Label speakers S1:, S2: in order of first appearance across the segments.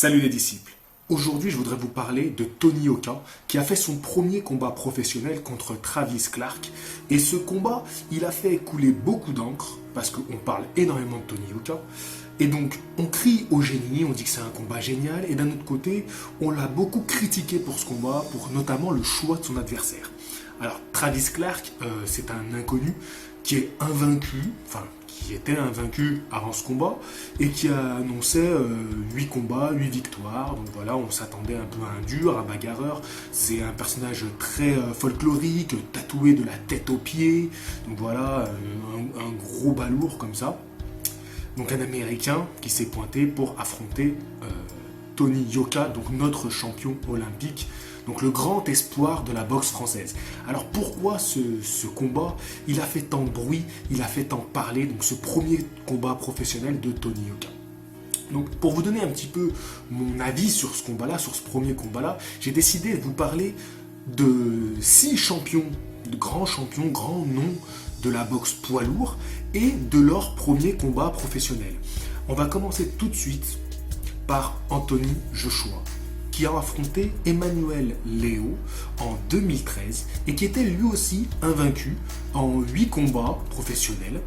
S1: Salut les disciples. Aujourd'hui, je voudrais vous parler de Tony Yoka, qui a fait son premier combat professionnel contre Travis Clark. Et ce combat, il a fait couler beaucoup d'encre, parce qu'on parle énormément de Tony Yoka. Et donc, on crie au génie, on dit que c'est un combat génial. Et d'un autre côté, on l'a beaucoup critiqué pour ce combat, pour notamment le choix de son adversaire. Alors, Travis Clark, c'est un inconnu qui est invaincu, qui était invaincu avant ce combat et qui a annoncé 8 combats, 8 victoires. Donc voilà, on s'attendait un peu à un dur, un bagarreur. C'est un personnage très folklorique, tatoué de la tête aux pieds. Donc voilà, un gros balourd comme ça. Donc un Américain qui s'est pointé pour affronter Tony Yoka, donc notre champion olympique, donc le grand espoir de la boxe française. Alors pourquoi ce combat, il a fait tant de bruit, il a fait tant parler, donc ce premier combat professionnel de Tony Yoka. Donc pour vous donner un petit peu mon avis sur ce combat-là, sur ce premier combat-là, j'ai décidé de vous parler de 6 champions, de grands champions, grands noms de la boxe poids lourd et de leur premier combat professionnel. On va commencer tout de suite par Anthony Joshua, qui a affronté Emmanuel Léo en 2013 et qui était lui aussi invaincu en 8 combats professionnels.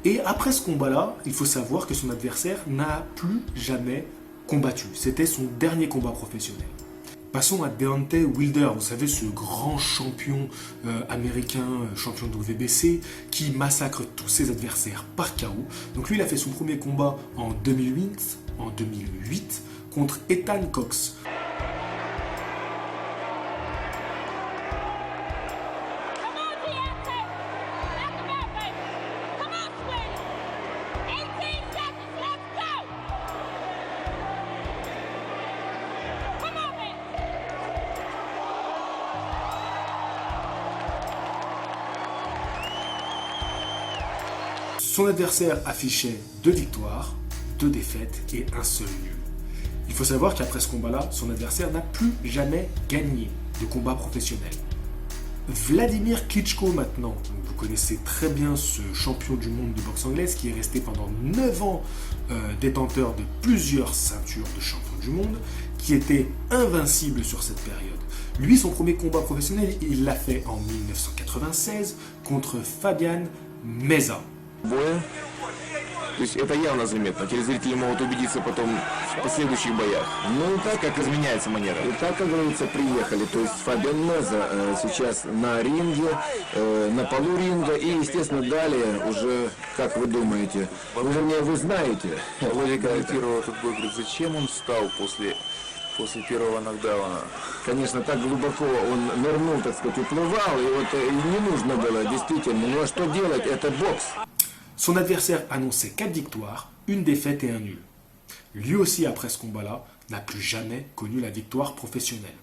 S1: Et après ce combat-là, il faut savoir que son adversaire n'a plus jamais combattu. C'était son dernier combat professionnel. Passons à Deontay Wilder, vous savez, ce grand champion américain, champion de WBC, qui massacre tous ses adversaires par KO. Donc lui, il a fait son premier combat en 2008 contre Ethan Cox. Son adversaire affichait 2 victoires, 2 défaites et un seul nul. Il faut savoir qu'après ce combat-là, son adversaire n'a plus jamais gagné de combat professionnel. Vladimir Klitschko maintenant, vous connaissez très bien ce champion du monde de boxe anglaise qui est resté pendant 9 ans détenteur de plusieurs ceintures de champion du monde, qui était invincible sur cette période. Lui, son premier combat professionnel, il l'a fait en 1996 contre Fabian Meza.
S2: Боя. То есть это явно заметно. Телезрители могут убедиться потом в последующих боях. Ну, так как изменяется манера. И так, как говорится, приехали. То есть Фабиан Меза сейчас на ринге, на полу ринга. И, естественно, далее уже, как вы думаете, вы знаете.
S3: Володя комментировал этот бой, говорит, зачем он встал после первого нокдауна.
S2: Конечно, так глубоко он нырнул, так сказать, уплывал. И вот не нужно было, действительно. Ну а что делать? Это бокс.
S1: Son adversaire annonçait 4 victoires, 1 défaite et 1 nul. Lui aussi, après ce combat-là, n'a plus jamais connu la victoire professionnelle.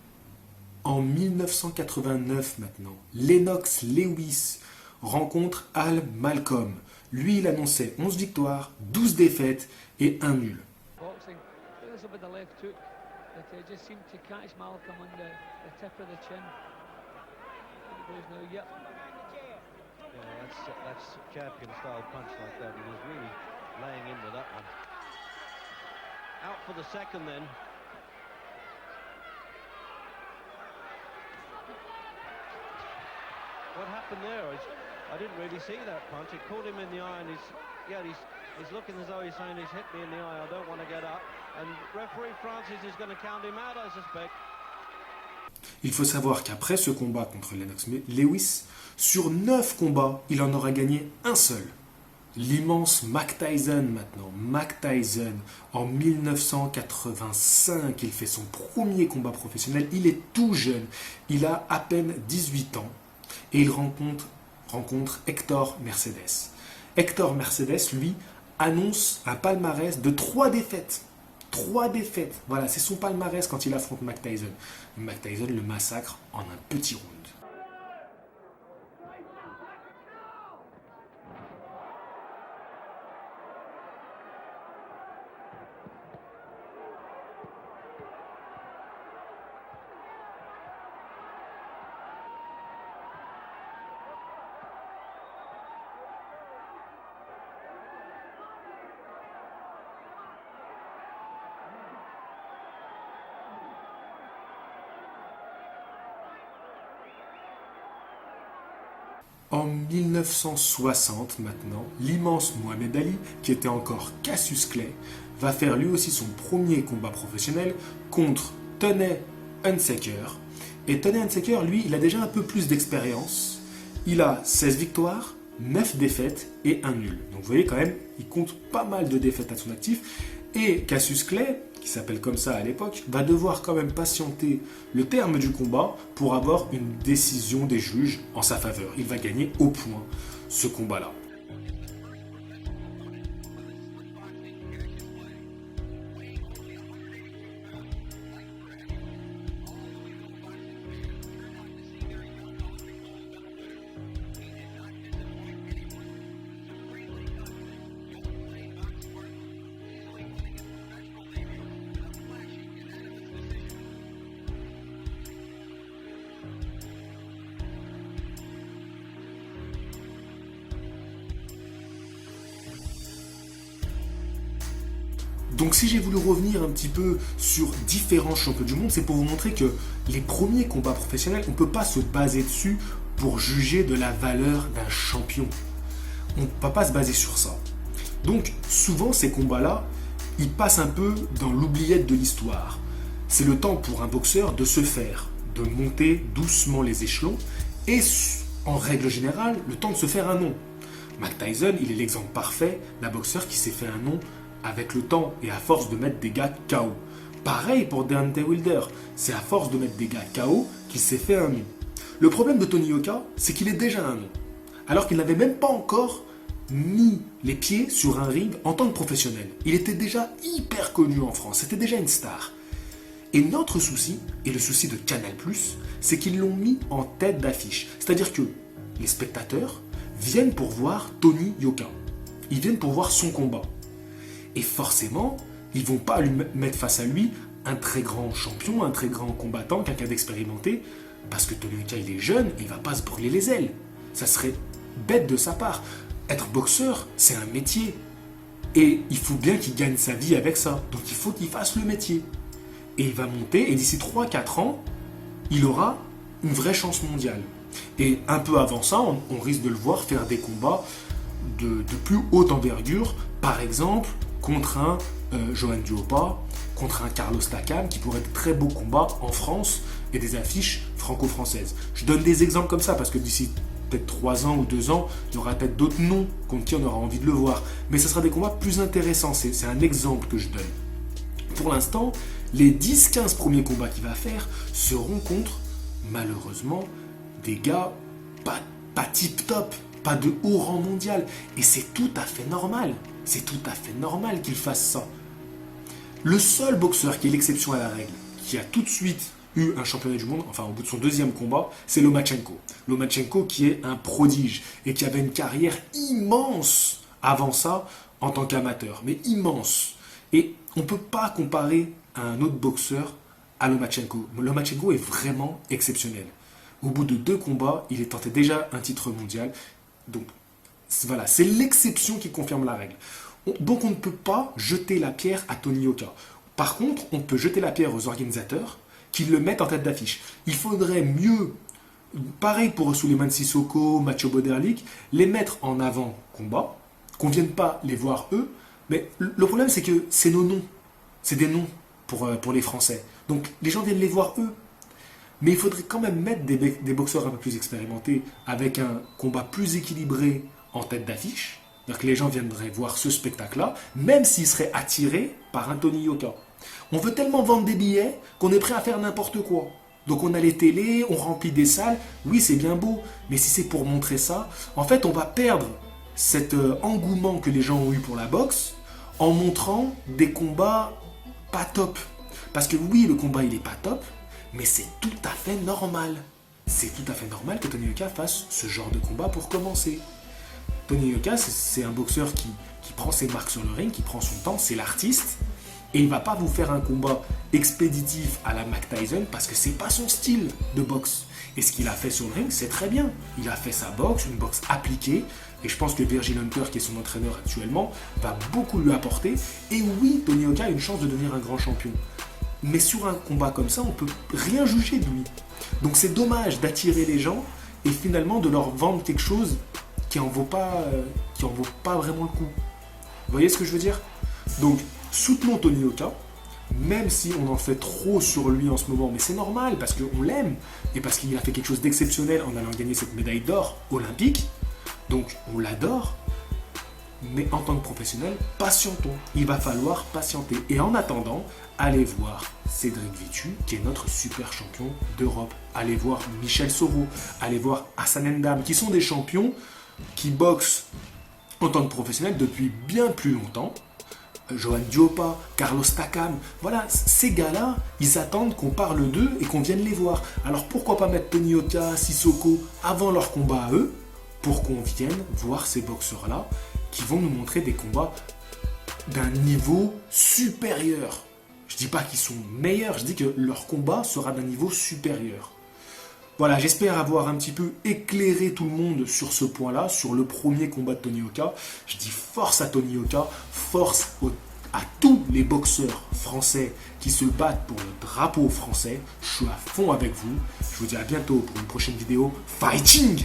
S1: En 1989 maintenant, Lennox Lewis rencontre Al Malcolm. Lui, il annonçait 11 victoires, 12 défaites et 1 nul.
S4: That's champion-style punch like that. He was really laying into that one. Out for the second then. What happened there? I didn't really see that punch. It caught him in the eye, and he's looking as though he's saying he's hit me in the eye. I don't want to get up. And referee Francis is going to count him out, I suspect.
S1: Il faut savoir qu'après ce combat contre Lennox Lewis, sur 9 combats, il en aura gagné un seul. L'immense Mike Tyson maintenant. Mike Tyson, en 1985, il fait son premier combat professionnel. Il est tout jeune. Il a à peine 18 ans. Et il rencontre Hector Mercedes. Hector Mercedes, lui, annonce un palmarès de 3 défaites. 3 défaites. Voilà, c'est son palmarès quand il affronte Mike Tyson. Mike Tyson le massacre en un petit round. En 1960 maintenant, l'immense Mohamed Ali, qui était encore Cassius Clay, va faire lui aussi son premier combat professionnel contre Tony Hunsaker. Et Tony Hunsaker, lui, il a déjà un peu plus d'expérience. Il a 16 victoires, 9 défaites et 1 nul. Donc vous voyez quand même, il compte pas mal de défaites à son actif. Et Cassius Clay, qui s'appelle comme ça à l'époque, va devoir quand même patienter le terme du combat pour avoir une décision des juges en sa faveur. Il va gagner au point ce combat-là. Donc si j'ai voulu revenir un petit peu sur différents champions du monde, c'est pour vous montrer que les premiers combats professionnels, on ne peut pas se baser dessus pour juger de la valeur d'un champion. On ne peut pas se baser sur ça. Donc souvent ces combats-là, ils passent un peu dans l'oubliette de l'histoire. C'est le temps pour un boxeur de se faire, de monter doucement les échelons et en règle générale, le temps de se faire un nom. Mike Tyson, il est l'exemple parfait d'un boxeur qui s'est fait un nom avec le temps et à force de mettre des gars KO. Pareil pour Deontay Wilder, c'est à force de mettre des gars KO qu'il s'est fait un nom. Le problème de Tony Yoka, c'est qu'il est déjà un nom, alors qu'il n'avait même pas encore mis les pieds sur un ring en tant que professionnel. Il était déjà hyper connu en France, c'était déjà une star. Et notre souci, et le souci de Canal+, c'est qu'ils l'ont mis en tête d'affiche. C'est-à-dire que les spectateurs viennent pour voir Tony Yoka. Ils viennent pour voir son combat. Et forcément, ils ne vont pas lui mettre face à lui un très grand champion, un très grand combattant, quelqu'un d'expérimenté, parce que Tony Yoka, il est jeune et il ne va pas se brûler les ailes. Ça serait bête de sa part. Être boxeur, c'est un métier. Et il faut bien qu'il gagne sa vie avec ça. Donc il faut qu'il fasse le métier. Et il va monter, et d'ici 3-4 ans, il aura une vraie chance mondiale. Et un peu avant ça, on risque de le voir faire des combats de plus haute envergure, par exemple contre un Johan Duhaupas, contre un Carlos Takam, qui pourraient être de très beaux combats en France et des affiches franco-françaises. Je donne des exemples comme ça parce que d'ici peut-être 3 ans ou 2 ans, il y aura peut-être d'autres noms contre qui on aura envie de le voir. Mais ce sera des combats plus intéressants, c'est un exemple que je donne. Pour l'instant, les 10-15 premiers combats qu'il va faire seront contre, malheureusement, des gars pas tip-top, pas de haut rang mondial. Et c'est tout à fait normal. C'est tout à fait normal qu'il fasse ça. Le seul boxeur qui est l'exception à la règle, qui a tout de suite eu un championnat du monde, enfin au bout de son deuxième combat, c'est Lomachenko. Lomachenko qui est un prodige et qui avait une carrière immense avant ça en tant qu'amateur, mais immense. Et on ne peut pas comparer un autre boxeur à Lomachenko. Lomachenko est vraiment exceptionnel. Au bout de 2 combats, il est tenté déjà un titre mondial. Donc voilà, c'est l'exception qui confirme la règle. Donc on ne peut pas jeter la pierre à Tony Yoka. Par contre, on peut jeter la pierre aux organisateurs qui le mettent en tête d'affiche. Il faudrait mieux, pareil pour Souleymane Sissoko, Mathieu Boderlik, les mettre en avant combat, qu'on ne vienne pas les voir eux. Mais le problème, c'est que c'est nos noms. C'est des noms pour les Français. Donc les gens viennent les voir eux. Mais il faudrait quand même mettre des boxeurs un peu plus expérimentés avec un combat plus équilibré en tête d'affiche. C'est-à-dire que les gens viendraient voir ce spectacle-là, même s'ils seraient attirés par un Tony Yoka. On veut tellement vendre des billets qu'on est prêt à faire n'importe quoi. Donc on a les télés, on remplit des salles. Oui, c'est bien beau, mais si c'est pour montrer ça, en fait, on va perdre cet engouement que les gens ont eu pour la boxe en montrant des combats pas top. Parce que oui, le combat, il est pas top, mais c'est tout à fait normal. C'est tout à fait normal que Tony Yoka fasse ce genre de combat pour commencer. Tony Yoka, c'est un boxeur qui prend ses marques sur le ring, qui prend son temps, c'est l'artiste. Et il ne va pas vous faire un combat expéditif à la Mike Tyson parce que ce n'est pas son style de boxe. Et ce qu'il a fait sur le ring, c'est très bien. Il a fait sa boxe, une boxe appliquée. Et je pense que Virgil Hunter, qui est son entraîneur actuellement, va beaucoup lui apporter. Et oui, Tony Yoka a une chance de devenir un grand champion. Mais sur un combat comme ça, on ne peut rien juger de lui. Donc c'est dommage d'attirer les gens et finalement de leur vendre quelque chose qui en vaut pas vraiment le coup. Vous voyez ce que je veux dire? Donc, soutenons Tony Oka, même si on en fait trop sur lui en ce moment, mais c'est normal parce qu'on l'aime et parce qu'il a fait quelque chose d'exceptionnel en allant gagner cette médaille d'or olympique. Donc, on l'adore. Mais en tant que professionnel, patientons. Il va falloir patienter. Et en attendant, allez voir Cédric Vitu, qui est notre super champion d'Europe. Allez voir Michel Soro. Allez voir Hassan N'Dam, qui sont des champions qui boxent en tant que professionnels depuis bien plus longtemps. Johan Diopa, Carlos Takam, voilà, ces gars-là, ils attendent qu'on parle d'eux et qu'on vienne les voir. Alors pourquoi pas mettre Tony Oka, Sissoko avant leur combat à eux, pour qu'on vienne voir ces boxeurs-là qui vont nous montrer des combats d'un niveau supérieur. Je dis pas qu'ils sont meilleurs, je dis que leur combat sera d'un niveau supérieur. Voilà, j'espère avoir un petit peu éclairé tout le monde sur ce point-là, sur le premier combat de Tony Oka. Je dis force à Tony Oka, force à tous les boxeurs français qui se battent pour le drapeau français. Je suis à fond avec vous. Je vous dis à bientôt pour une prochaine vidéo. Fighting!